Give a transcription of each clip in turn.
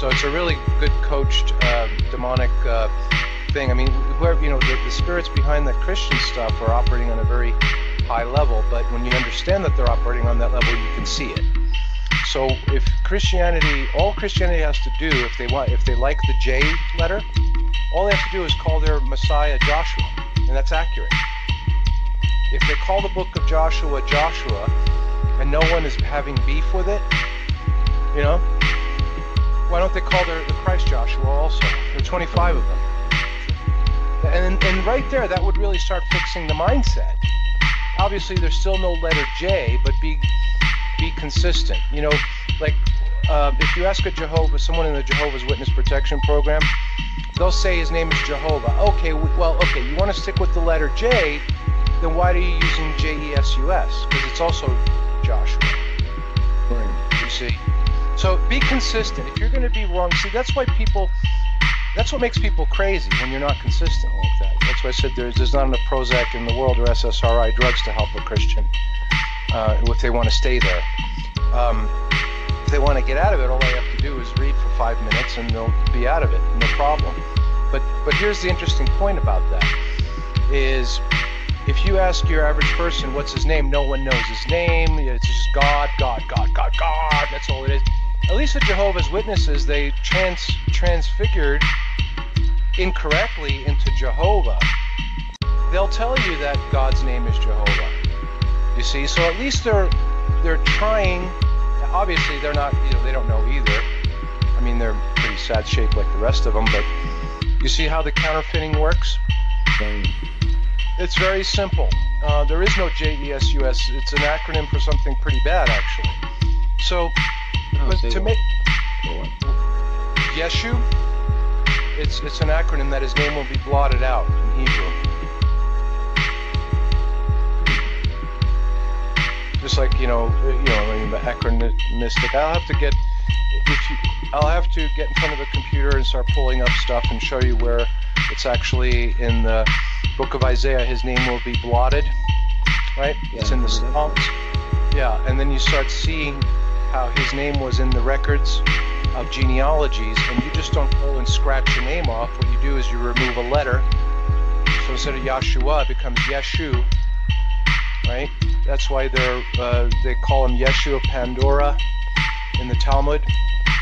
So it's a really good coached demonic thing. I mean, whoever, the spirits behind the Christian stuff are operating on a very high level, but when you understand that they're operating on that level, you can see it. So if all Christianity has to do, if they like the J letter, all they have to do is call their Messiah Joshua, and that's accurate. If they call the book of Joshua, Joshua, and no one is having beef with it, why don't they call the Christ Joshua also? There are 25 of them. And right there, that would really start fixing the mindset. Obviously, there's still no letter J, but be consistent. If you ask someone in the Jehovah's Witness Protection Program, they'll say his name is Jehovah. Okay, you want to stick with the letter J, then why are you using J-E-S-U-S? Because it's also Joshua. Right. You see? So be consistent. If you're going to be wrong, see, that's what makes people crazy when you're not consistent like that. That's why I said there's not enough Prozac in the world or SSRI drugs to help a Christian if they want to stay there. If they want to get out of it, all they have to do is read for 5 minutes and they'll be out of it, no problem. But here's the interesting point about that, is if you ask your average person what's his name, no one knows his name. It's just God, God, God, God, God. That's all it is. At least the Jehovah's Witnesses, they transfigured incorrectly into Jehovah. They'll tell you that God's name is Jehovah. You see, so at least they're trying. Obviously, they're not. They don't know either. I mean, they're pretty sad shape like the rest of them. But you see how the counterfeiting works? It's very simple. There is no J-E-S-U-S. It's an acronym for something pretty bad, actually. So, to make Yeshu, it's an acronym that his name will be blotted out in Hebrew. Just like acronymistic. I'll have to get in front of a computer and start pulling up stuff and show you where it's actually in the book of Isaiah. His name will be blotted, right? Yeah, it's in the Psalms. Yeah, and then you start seeing how his name was in the records of genealogies, and you just don't go and scratch your name off. What you do is you remove a letter. So instead of Yahshua, it becomes Yeshu, right? That's why they call him Yeshu of Pandora in the Talmud,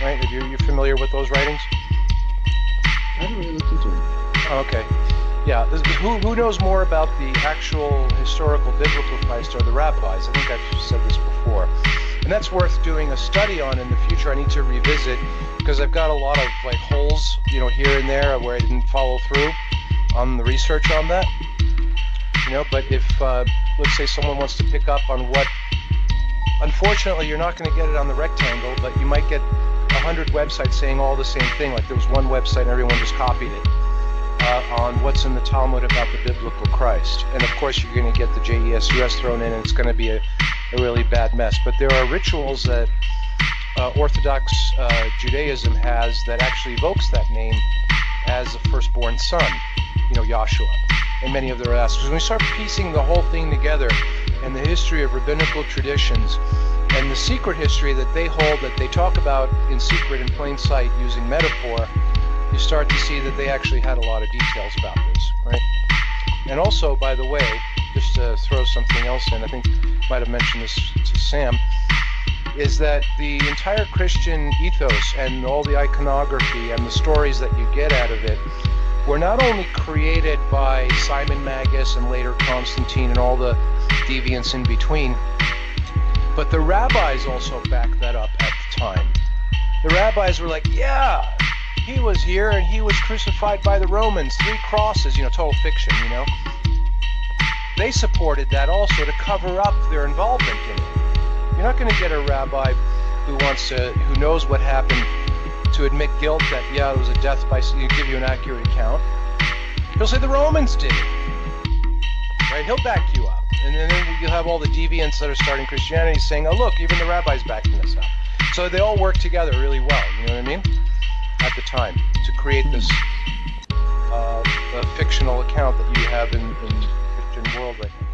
right? Are you familiar with those writings? I haven't really looked into it. Okay. Yeah, who knows more about the actual historical biblical Christ are the rabbis. I think I've said this before. And that's worth doing a study on in the future. I need to revisit because I've got a lot of holes, here and there where I didn't follow through on the research on that. But if, let's say someone wants to pick up on what, unfortunately you're not going to get it on the rectangle, but you might get 100 websites saying all the same thing. Like there was one website and everyone just copied it. On what's in the Talmud about the biblical Christ. And of course you're going to get the J-E-S-U-S thrown in and it's going to be a really bad mess. But there are rituals that Orthodox Judaism has that actually evokes that name as the firstborn son, Yahshua, and many of their aspects. When we start piecing the whole thing together and the history of rabbinical traditions and the secret history that they hold, that they talk about in secret in plain sight using metaphor, you start to see that they actually had a lot of details about this, right? And also, by the way, just to throw something else in, I think I might have mentioned this to Sam, is that the entire Christian ethos and all the iconography and the stories that you get out of it were not only created by Simon Magus and later Constantine and all the deviants in between, but the rabbis also backed that up at the time. The rabbis were like, yeah, he was here and he was crucified by the Romans, 3 crosses, total fiction, They supported that also to cover up their involvement in it. You're not going to get a rabbi who knows what happened to admit guilt that, yeah, there was a death by, give you an accurate account. He'll say the Romans did it. Right? He'll back you up. And then you'll have all the deviants that are starting Christianity saying, oh, look, even the rabbis backing this up. So they all work together really well, you know what I mean? At the time, to create this fictional account that you have in the Christian world right now.